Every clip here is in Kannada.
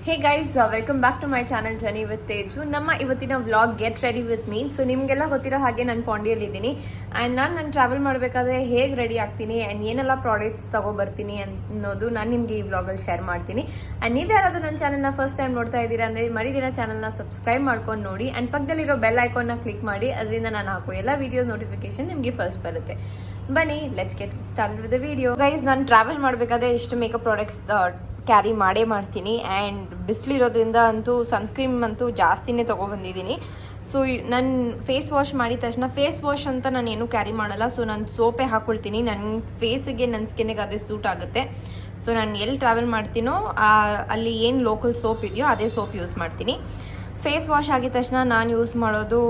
Hey guys, welcome back to my channel journey with Teju. ನಮ್ಮ ಇವತ್ತಿನ vlog get ready with me. So ನಿಮಗೆಲ್ಲ ಗೊತ್ತಿರೋ ಹಾಗೆ ನಾನು ಪಾಂಡಿಯಲ್ಲಿದ್ದೀನಿ ಆ್ಯಂಡ್ ನಾನು ಟ್ರಾವೆಲ್ ಮಾಡಬೇಕಾದ್ರೆ ಹೇಗೆ ರೆಡಿ ಆಗ್ತೀನಿ ಆ್ಯಂಡ್ ಏನೆಲ್ಲ ಪ್ರಾಡಕ್ಟ್ಸ್ ತೊಗೊಬರ್ತೀನಿ ಅನ್ನೋದು ನಾನು ನಿಮಗೆ ಈ ವ್ಲಾಗಲ್ಲಿ ಶೇರ್ ಮಾಡ್ತೀನಿ. ಆ್ಯಂಡ್ ನೀವು ಯಾರಾದರೂ ನನ್ನ ಚಾನಲ್ನ ಫಸ್ಟ್ ಟೈಮ್ ನೋಡ್ತಾ ಇದ್ದೀರಾ ಅಂದರೆ ಮರಿದಿರೋ ಚಾನಲ್ನ ಸಬ್ಸ್ಕ್ರೈಬ್ ಮಾಡ್ಕೊಂಡು ನೋಡಿ ಆ್ಯಂಡ್ ಪಕ್ಕದಲ್ಲಿರೋ ಬೆಲ್ ಐಕಾನ್ನ ಕ್ಲಿಕ್ ಮಾಡಿ. ಅದರಿಂದ ನಾನು ಹಾಕೋ ಎಲ್ಲ ವೀಡಿಯೋಸ್ ನೋಟಿಫಿಕೇಶನ್ ನಿಮಗೆ ಫಸ್ಟ್ ಬರುತ್ತೆ. ಬನ್ನಿ, let's get started with the video. Guys, ನಾನು ಟ್ರಾವೆಲ್ ಮಾಡಬೇಕಾದ್ರೆ ಇಷ್ಟು ಮೇಕಪ್ ಪ್ರಾಡಕ್ಟ್ಸ್ ಕ್ಯಾರಿ ಮಾಡೇ ಮಾಡ್ತೀನಿ. ಆ್ಯಂಡ್ ಬಿಸಿಲಿರೋದ್ರಿಂದ ಅಂತೂ ಸನ್ಸ್ಕ್ರೀಮ್ ಅಂತೂ ಜಾಸ್ತಿನೇ ತೊಗೊಬಂದಿದ್ದೀನಿ. ಸೊ ನಾನು ಫೇಸ್ ವಾಶ್ ಮಾಡಿದ ತಕ್ಷಣ ಫೇಸ್ ವಾಶ್ ಅಂತ ನಾನು ಏನೂ ಕ್ಯಾರಿ ಮಾಡಲ್ಲ. ಸೊ ನಾನು ಸೋಪೇ ಹಾಕ್ಕೊಳ್ತೀನಿ. ನನ್ನ ಫೇಸಿಗೆ ನನ್ನ ಸ್ಕಿನ್ನಿಗೆ ಅದೇ ಸೂಟ್ ಆಗುತ್ತೆ. ಸೊ ನಾನು ಎಲ್ಲಿ ಟ್ರಾವೆಲ್ ಮಾಡ್ತೀನೋ ಅಲ್ಲಿ ಏನು ಲೋಕಲ್ ಸೋಪ್ ಇದೆಯೋ ಅದೇ ಸೋಪ್ ಯೂಸ್ ಮಾಡ್ತೀನಿ. ಫೇಸ್ ವಾಶ್ ಆಗಿದ ತಕ್ಷಣ ನಾನು ಯೂಸ್ ಮಾಡೋದು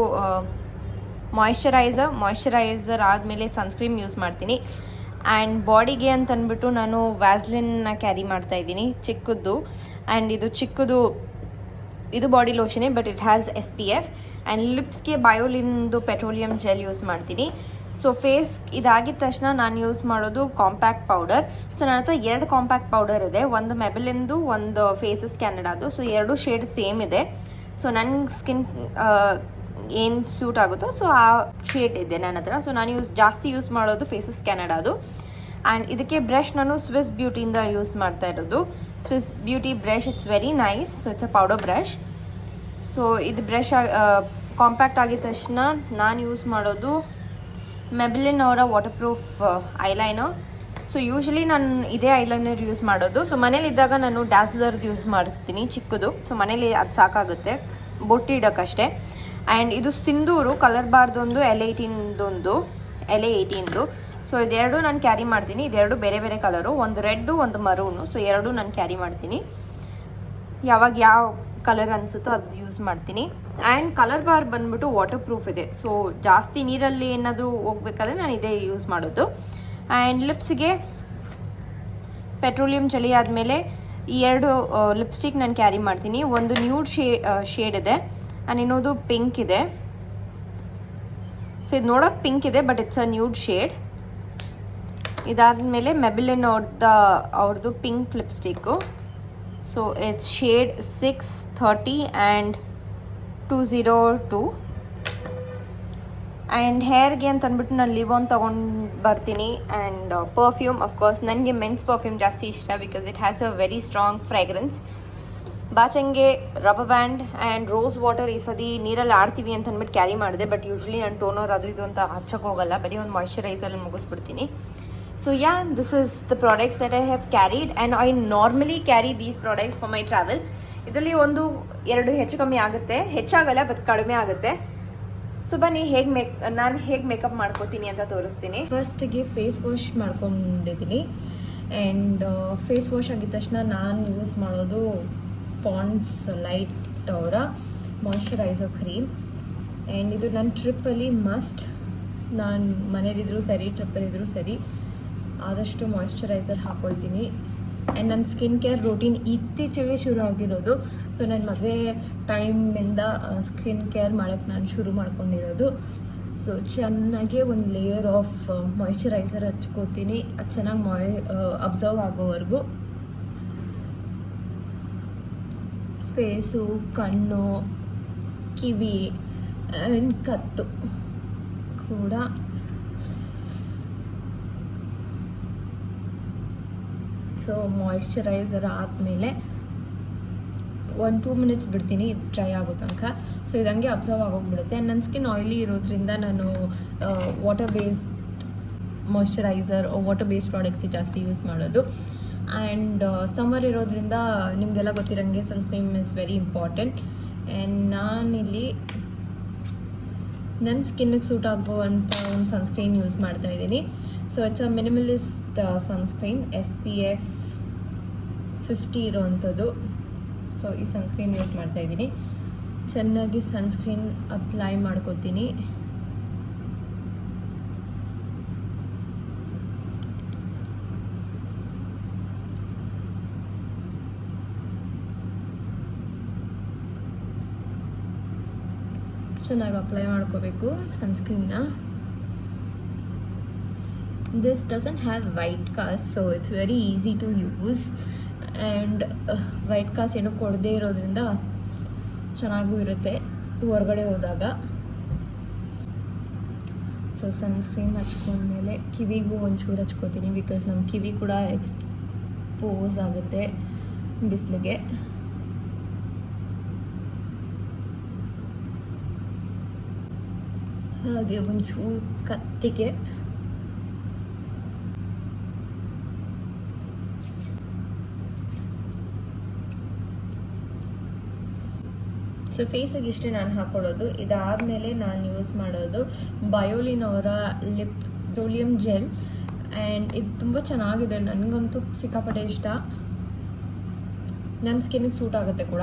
ಮಾಯ್ಶ್ಚರೈಸರ್ ಆದಮೇಲೆ ಸನ್ಸ್ಕ್ರೀಮ್ ಯೂಸ್ ಮಾಡ್ತೀನಿ. ಆ್ಯಂಡ್ ಬಾಡಿಗೆ ಅಂತ ಅಂದ್ಬಿಟ್ಟು ನಾನು ವ್ಯಾಸ್ಲಿನ್ನ ಕ್ಯಾರಿ ಮಾಡ್ತಾ ಇದ್ದೀನಿ, ಚಿಕ್ಕದ್ದು. ಆ್ಯಂಡ್ ಇದು ಬಾಡಿ ಲೋಷನೇ, but it has SPF. And ಲಿಪ್ಸ್ಗೆ ಬಯೋಲಿನ್ದು ಪೆಟ್ರೋಲಿಯಂ ಜೆಲ್ ಯೂಸ್ ಮಾಡ್ತೀನಿ. ಸೊ ಫೇಸ್ ಇದಾಗಿದ ತಕ್ಷಣ ನಾನು ಯೂಸ್ ಮಾಡೋದು ಕಾಂಪ್ಯಾಕ್ಟ್ ಪೌಡರ್. ಸೊ ನನ್ನ ಹತ್ರ 2 ಕಾಂಪ್ಯಾಕ್ಟ್ ಪೌಡರ್ ಇದೆ, ಒಂದು ಮೆಬೆಲಿನ್ದು, ಒಂದು ಫೇಸಸ್ ಕ್ಯಾನಡಾದು. ಸೊ 2 ಶೇಡ್ ಸೇಮ್ ಇದೆ. ಸೊ ನನ್ನ ಸ್ಕಿನ್ ಏನು ಸೂಟ್ ಆಗುತ್ತೋ ಸೊ ಆ ಶೇಡ್ ಇದೆ ನನ್ನ ಹತ್ರ. ಸೊ ನಾನು ಜಾಸ್ತಿ ಯೂಸ್ ಮಾಡೋದು ಫೇಸಸ್ ಕ್ಯಾನಡಾದು. ಆ್ಯಂಡ್ ಇದಕ್ಕೆ ಬ್ರಷ್ ನಾನು ಸ್ವಿಸ್ ಬ್ಯೂಟಿಯಿಂದ ಯೂಸ್ ಮಾಡ್ತಾ ಇರೋದು. Swiss beauty brush, it's very nice. So it's a powder brush. So ಇದು ಬ್ರಷ್ ಕಾಂಪ್ಯಾಕ್ಟ್ ಆಗಿದ ತಕ್ಷಣ ನಾನು ಯೂಸ್ ಮಾಡೋದು ಮೆಬೆಲಿನ್ ಅವರ water proof eyeliner. So usually ನಾನು ಇದೇ ಐಲೈನರ್ ಯೂಸ್ ಮಾಡೋದು. ಸೊ ಮನೇಲಿದ್ದಾಗ ನಾನು ಡಾಸ್ಲರ್ದು ಯೂಸ್ ಮಾಡ್ತೀನಿ, ಚಿಕ್ಕದು. ಸೊ ಮನೇಲಿ ಅದು ಸಾಕಾಗುತ್ತೆ ಬೊಟ್ಟಿಡೋಕ್ಕಷ್ಟೇ. ಆ್ಯಂಡ್ ಇದು ಸಿಂಧೂರು ಕಲರ್ ಬಾರ್ದೊಂದು LA18ದು. ಸೊ ಇದೆರಡು ನಾನು ಕ್ಯಾರಿ ಮಾಡ್ತೀನಿ. ಇದೆರಡು ಬೇರೆ ಬೇರೆ ಕಲರು, ಒಂದು ರೆಡ್ಡು ಒಂದು ಮರೂನು. ಸೊ ಎರಡು ನಾನು ಕ್ಯಾರಿ ಮಾಡ್ತೀನಿ. ಯಾವಾಗ ಯಾವ ಕಲರ್ ಅನಿಸುತ್ತೋ ಅದು ಯೂಸ್ ಮಾಡ್ತೀನಿ. ಆ್ಯಂಡ್ ಕಲರ್ ಬಾರ್ ಬಂದ್ಬಿಟ್ಟು ವಾಟರ್ ಪ್ರೂಫ್ ಇದೆ. ಸೊ ಜಾಸ್ತಿ ನೀರಲ್ಲಿ ಏನಾದರೂ ಹೋಗ್ಬೇಕಾದ್ರೆ ನಾನು ಇದೇ ಯೂಸ್ ಮಾಡೋದು. ಆ್ಯಂಡ್ ಲಿಪ್ಸ್ಗೆ ಪೆಟ್ರೋಲಿಯಂ ಚಳಿ ಆದಮೇಲೆ ಈ 2 ಲಿಪ್ಸ್ಟಿಕ್ ನಾನು ಕ್ಯಾರಿ ಮಾಡ್ತೀನಿ. ಒಂದು ನ್ಯೂಡ್ ಶೇಡ್ ಇದೆ ಆ್ಯಂಡ್ ಇನ್ನೊಂದು ಪಿಂಕ್ ಇದೆ. ಸೊ ಇದು ನೋಡೋಕೆ ಪಿಂಕ್ ಇದೆ, but it's a nude shade. ಇದಾದಮೇಲೆ ಮೆಬೆಲಿನ್ ಅವ್ರದ್ದು pink lipstick. So it's shade 630 and 202. And ಹೇರ್ಗೆ ಅಂತ ಅಂದ್ಬಿಟ್ಟು ನಾನು ಲಿವೋನ್ ತೊಗೊಂಡು ಬರ್ತೀನಿ. ಆ್ಯಂಡ್ ಪರ್ಫ್ಯೂಮ್, ಅಫ್ಕೋರ್ಸ್ ನನಗೆ ಮೆನ್ಸ್ ಪರ್ಫ್ಯೂಮ್ ಜಾಸ್ತಿ ಇಷ್ಟ, because it has a very strong fragrance. ಬಾಚಂಗೆ rubber band and rose water ಈ ಸತಿ ನೀರಲ್ಲಿ ಆಡ್ತೀವಿ ಅಂತ ಅಂದ್ಬಿಟ್ಟು ಕ್ಯಾರಿ ಮಾಡಿದೆ. ಬಟ್ ಯೂಶ್ವಲಿ ನಾನು ಟೋನರ್ ಅದು ಇದು ಅಂತ ಹಚ್ಚಕ್ಕೆ ಹೋಗಲ್ಲ, ಬರೀ ಒಂದು ಮಾಯ್ಶ್ಚರೈಸರಲ್ಲಿ ಮುಗಿಸ್ಬಿಡ್ತೀನಿ. So this is the products that I have carried and I normally carry these products for my travel. ಇದರಲ್ಲಿ 1-2 ಹೆಚ್ಚು ಕಮ್ಮಿ ಆಗುತ್ತೆ, ಹೆಚ್ಚಾಗಲ್ಲ ಬಟ್ ಕಡಿಮೆ ಆಗುತ್ತೆ. ಸೊ ಬನ್ನಿ ನಾನು ಹೇಗೆ ಮೇಕಪ್ ಮಾಡ್ಕೋತೀನಿ ಅಂತ ತೋರಿಸ್ತೀನಿ. ಫಸ್ಟಿಗೆ ಫೇಸ್ ವಾಶ್ ಮಾಡ್ಕೊಂಡಿದ್ದೀನಿ. ಆ್ಯಂಡ್ ಫೇಸ್ ವಾಶ್ ಆಗಿದ ತಕ್ಷಣ ನಾನು ಯೂಸ್ ಮಾಡೋದು ಪಾಂಡ್ಸ್ ಲೈಟ್ ಅವರ ಮಾಯ್ಶ್ಚರೈಸರ್ ಕ್ರೀಮ್. ಆ್ಯಂಡ್ ಇದು ನನ್ನ ಟ್ರಿಪ್ಪಲ್ಲಿ ಮಸ್ಟ್. ನಾನು ಮನೇಲಿದ್ದರೂ ಸರಿ, ಟ್ರಿಪ್ಪಲ್ಲಿದ್ದರೂ ಸರಿ, ಆದಷ್ಟು ಮಾಯ್ಶ್ಚರೈಸರ್ ಹಾಕ್ಕೊಳ್ತೀನಿ. ಆ್ಯಂಡ್ ನನ್ನ ಸ್ಕಿನ್ ಕೇರ್ ರೂಟೀನ್ ಇತ್ತೀಚೆಗೆ ಶುರು ಆಗಿರೋದು. ಸೊ ನನ್ನ ಮದುವೆ ಟೈಮಿಂದ ಸ್ಕಿನ್ ಕೇರ್ ಮಾಡೋಕ್ಕೆ ನಾನು ಶುರು ಮಾಡ್ಕೊಂಡಿರೋದು. ಸೊ ಚೆನ್ನಾಗಿ ಒಂದು ಲೇಯರ್ ಆಫ್ ಮಾಯ್ಶ್ಚರೈಸರ್ ಹಚ್ಕೋತೀನಿ, ಅದು ಚೆನ್ನಾಗಿ ಅಬ್ಸರ್ವ್ ಆಗೋವರೆಗೂ. ಫೇಸು, ಕಣ್ಣು, ಕಿವಿ ಆ್ಯಂಡ್ ಕತ್ತು ಕೂಡ ಸೊ ಮಾಯ್ಶ್ಚರೈಸರ್ ಆದಮೇಲೆ 1-2 ಮಿನಿಟ್ಸ್ ಬಿಡ್ತೀನಿ ಡ್ರೈ ಆಗೋ ತನಕ. ಸೊ ಇದಂಗೆ ಅಬ್ಸರ್ವ್ ಆಗೋಗ್ಬಿಡುತ್ತೆ. ನನ್ನ ಸ್ಕಿನ್ ಆಯ್ಲಿ ಇರೋದ್ರಿಂದ ನಾನು water based moisturiser, water based products ಜಾಸ್ತಿ ಯೂಸ್ ಮಾಡೋದು. ಆ್ಯಂಡ್ ಸಮ್ಮರ್ ಇರೋದ್ರಿಂದ ನಿಮಗೆಲ್ಲ ಗೊತ್ತಿರೋಂಗೆ sunscreen is very important. And ನಾನಿಲ್ಲಿ ನನ್ನ ಸ್ಕಿನ್ನಿಗೆ ಸೂಟ್ ಆಗುವಂಥ ಒಂದು ಸನ್ಸ್ಕ್ರೀನ್ ಯೂಸ್ ಮಾಡ್ತಾ ಇದ್ದೀನಿ. So it's a minimalist sunscreen, SPF 50 ಇರೋವಂಥದ್ದು. ಸೊ ಈ ಸನ್ಸ್ಕ್ರೀನ್ ಯೂಸ್ ಮಾಡ್ತಾ ಇದ್ದೀನಿ. ಚೆನ್ನಾಗಿ ಸನ್ಸ್ಕ್ರೀನ್ ಅಪ್ಲೈ ಮಾಡ್ಕೋತೀನಿ. ಚೆನ್ನಾಗಿ ಅಪ್ಲೈ ಮಾಡ್ಕೋಬೇಕು ಸನ್ಸ್ಕ್ರೀನ್ನ. This doesn't have white cast, so it's very easy to use. And white cost ಏನೂ ಕೊಡದೇ ಇರೋದ್ರಿಂದ ಚೆನ್ನಾಗೂ ಇರುತ್ತೆ ಹೊರಗಡೆ ಹೋದಾಗ. ಸೊ ಸನ್ಸ್ಕ್ರೀನ್ ಹಚ್ಕೊಂಡ್ಮೇಲೆ ಕಿವಿಗೂ ಒಂಚೂರು ಹಚ್ಕೋತೀನಿ, ಬಿಕಾಸ್ ನಮ್ಮ ಕಿವಿ ಕೂಡ ಎಕ್ಸ್ಪೋಸ್ ಆಗುತ್ತೆ ಬಿಸಿಲಿಗೆ. ಹಾಗೆ ಒಂಚೂರು ಕತ್ತಿಗೆ. ಸೊ ಫೇಸಿಗೆ ಇಷ್ಟೇ ನಾನು ಹಾಕೊಳ್ಳೋದು. ಇದಾದಮೇಲೆ ನಾನು ಯೂಸ್ ಮಾಡೋದು ಬಯೋಲಿನ್ ಅವರ ಲಿಪ್ ಪೆಟ್ರೋಲಿಯಂ ಜೆಲ್. ಆ್ಯಂಡ್ ಇದು ತುಂಬ ಚೆನ್ನಾಗಿದೆ, ನನಗಂತೂ ಸಿಕ್ಕಾಪಟ್ಟೆ ಇಷ್ಟ, ನನ್ನ ಸ್ಕಿನ್ನಿಗೆ ಸೂಟ್ ಆಗುತ್ತೆ ಕೂಡ.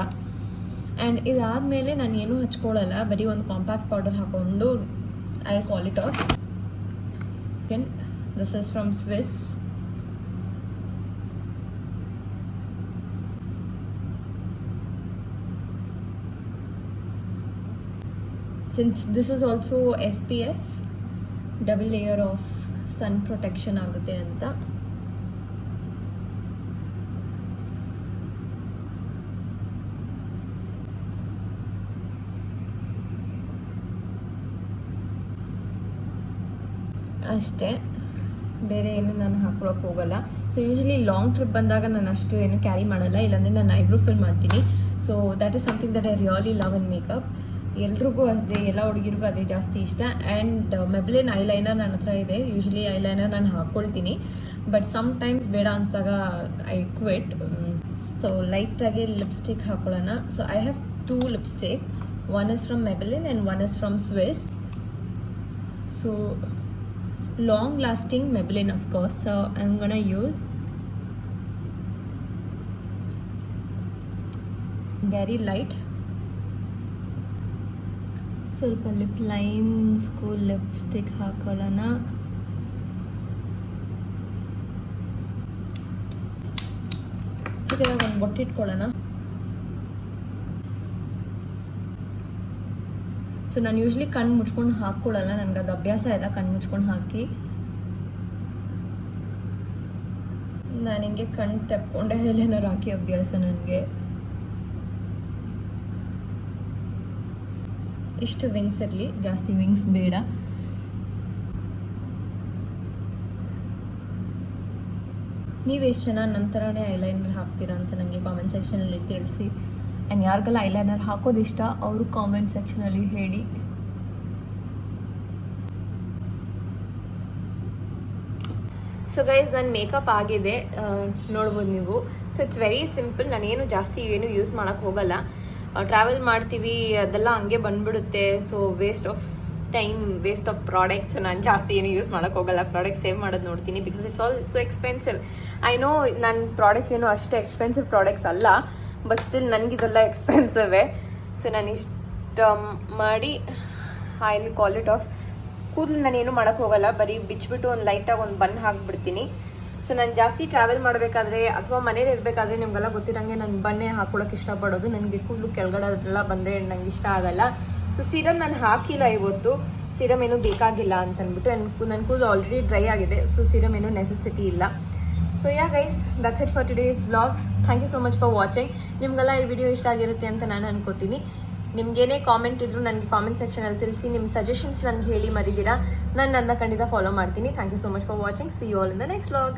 ಆ್ಯಂಡ್ ಇದಾದಮೇಲೆ ನಾನು ಏನೂ ಹಚ್ಕೊಳ್ಳಲ್ಲ, ಬರೀ ಒಂದು ಕಾಂಪ್ಯಾಕ್ಟ್ ಪೌಡರ್ ಹಾಕ್ಕೊಂಡು I call it out. This is from Swiss. Since this is also SPF, double layer of sun protection ಆಗುತ್ತೆ ಅಂತ. ಅಷ್ಟೇ, ಬೇರೆ ಏನು ನಾನು ಹಾಕೊಳಕ್ಕೆ ಹೋಗಲ್ಲ. ಸೊ ಯೂಶ್ವಲಿ ಲಾಂಗ್ ಟ್ರಿಪ್ ಬಂದಾಗ ನಾನು ಅಷ್ಟು ಏನು ಕ್ಯಾರಿ ಮಾಡಲ್ಲ, ಇಲ್ಲಾಂದರೆ ನಾನು ಐಬ್ರೋ ಫಿಲ್ ಮಾಡ್ತೀನಿ. So that is something that I really love in makeup. ಎಲ್ರಿಗೂ ಅದೇ, ಎಲ್ಲ ಹುಡುಗಿರಿಗೂ ಅದೇ ಜಾಸ್ತಿ ಇಷ್ಟ. ಆ್ಯಂಡ್ ಮೆಬ್ಲಿನ್ ಐಲೈನರ್ ನನ್ನ ಹತ್ರ ಇದೆ. ಯೂಶ್ವಲಿ ಐಲೈನರ್ ನಾನು ಹಾಕ್ಕೊಳ್ತೀನಿ, ಬಟ್ ಸಮ್ಟೈಮ್ಸ್ ಬೇಡ ಅನಿಸಿದಾಗ ಐ ಕ್ವಿಟ್. ಸೊ ಲೈಟಾಗಿ ಲಿಪ್ಸ್ಟಿಕ್ ಹಾಕೊಳ್ಳೋಣ. So I have 2 lipstick. One is from ಮೆಬ್ಲಿನ್ and one is from Swiss. So long lasting ಮೆಬ್ಲಿನ್ of course. So I am gonna use very light. ಸ್ವಲ್ಪ ಲಿಪ್ ಲೈನ್ಸ್ಗೂ ಲಿಪ್ಸ್ಟಿಕ್ ಹಾಕೊಳ್ಳೋಣ. ಚಿಕ್ಕದಾಗಿ ಒಂದು ಬೊಟ್ಟಿಟ್ಕೊಳ್ಳೋಣ. ಸೊ ನಾನು ಯೂಶ್ವಲಿ ಕಣ್ಣು ಮುಚ್ಕೊಂಡು ಹಾಕ್ಕೊಳ್ಳಲ್ಲ, ನನಗೆ ಅದು ಅಭ್ಯಾಸ ಇಲ್ಲ ಕಣ್ಣು ಮುಚ್ಕೊಂಡು ಹಾಕಿ. ನಾನು ಹಿಂಗೆ ಕಣ್ಣು ತೆಪ್ಕೊಂಡೆ ಏನಾರು ಹಾಕಿ ಅಭ್ಯಾಸ ನನಗೆ. ಇಷ್ಟು ವಿಂಗ್ಸ್ ಇರಲಿ, ಜಾಸ್ತಿ ವಿಂಗ್ಸ್ ಬೇಡ. ನೀವು ಎಷ್ಟು ಜನ ನಂತರನೇ ಐಲೈನರ್ ಹಾಕ್ತೀರಾ ಅಂತ ನನಗೆ ಕಾಮೆಂಟ್ ಸೆಕ್ಷನಲ್ಲಿ ತಿಳಿಸಿ. ಆ್ಯಂಡ್ ಯಾರಿಗೆಲ್ಲ ಐಲೈನರ್ ಹಾಕೋದು ಇಷ್ಟ ಅವರು ಕಾಮೆಂಟ್ ಸೆಕ್ಷನಲ್ಲಿ ಹೇಳಿ. ಸೊ ಗೈಸ್, ನನ್ನ ಮೇಕಪ್ ಆಗಿದೆ, ನೋಡ್ಬೋದು ನೀವು. So it's very simple. ನಾನೇನು ಜಾಸ್ತಿ ಏನು ಯೂಸ್ ಮಾಡೋಕ್ಕೆ ಹೋಗಲ್ಲ. ಟ್ರಾವೆಲ್ ಮಾಡ್ತೀವಿ, ಅದೆಲ್ಲ ಹಂಗೆ ಬಂದ್ಬಿಡುತ್ತೆ. So waste of time, waste of products. ನಾನು ಜಾಸ್ತಿ ಏನು ಯೂಸ್ ಮಾಡೋಕ್ಕೆ ಹೋಗಲ್ಲ, ಪ್ರಾಡಕ್ಟ್ ಸೇವ್ ಮಾಡೋದು ನೋಡ್ತೀನಿ, because it's all so expensive. I know ನನ್ನ ಪ್ರಾಡಕ್ಟ್ಸ್ ಏನು ಅಷ್ಟು ಎಕ್ಸ್ಪೆನ್ಸಿವ್ ಪ್ರಾಡಕ್ಟ್ಸ್ ಅಲ್ಲ, ಬಟ್ ಸ್ಟಿಲ್ ನನಗಿದೆಲ್ಲ ಎಕ್ಸ್ಪೆನ್ಸಿವೇ. ಸೊ ನಾನು ಇಷ್ಟ ಮಾಡಿ I will call it off. ಕೂದಲು ನಾನು ಏನು ಮಾಡೋಕ್ಕೆ ಹೋಗಲ್ಲ, ಬರೀ ಬಿಚ್ಚಿಬಿಟ್ಟು ಒಂದು ಲೈಟಾಗಿ ಒಂದು ಬನ್ ಹಾಕಿಬಿಡ್ತೀನಿ. ಸೊ ನಾನು ಜಾಸ್ತಿ ಟ್ರಾವೆಲ್ ಮಾಡಬೇಕಾದ್ರೆ ಅಥವಾ ಮನೇಲಿ ಇರಬೇಕಾದ್ರೆ ನಿಮಗೆಲ್ಲ ಗೊತ್ತಿರಂಗೆ ನಾನು ಬನ್ನೇ ಹಾಕ್ಕೊಳಕ್ಕೆ ಇಷ್ಟಪಡೋದು. ನನಗೆ ಕೂದಲು ಕೆಳಗಡೆ ಎಲ್ಲ ಬಂದರೆ ನಂಗೆ ಇಷ್ಟ ಆಗಲ್ಲ. ಸೊ ಸೀರಮ್ ನಾನು ಹಾಕಿಲ್ಲ ಇವತ್ತು, ಸೀರಮ್ ಏನೂ ಬೇಕಾಗಿಲ್ಲ ಅಂತಂದ್ಬಿಟ್ಟು. ನನ್ನ ಕೂದಲು ಆಲ್ರೆಡಿ ಡ್ರೈ ಆಗಿದೆ, ಸೊ ಸೀರಮ್ ಏನೂ ನೆಸೆಸಿಟಿ ಇಲ್ಲ. So ya guys, that's it for today's vlog. Thank you so much for watching. ನಿಮಗೆಲ್ಲ ಈ ವಿಡಿಯೋ ಇಷ್ಟ ಆಗಿರುತ್ತೆ ಅಂತ ನಾನು ಅನ್ಕೋತೀನಿ. ನಿಮ್ಗೇನೇ ಕಾಮೆಂಟ್ ಇದ್ದರೂ ನನಗೆ ಕಾಮೆಂಟ್ ಸೆಕ್ಷನಲ್ಲಿ ತಿಳಿಸಿ. ನಿಮ್ಮ ಸಜೆಷನ್ಸ್ ನನಗೆ ಹೇಳಿ ಮರಿದಿರಾ, ನಾನು ಖಂಡಿತ ಫಾಲೋ ಮಾಡ್ತೀನಿ. Thank you so much for watching. See you all in the next vlog.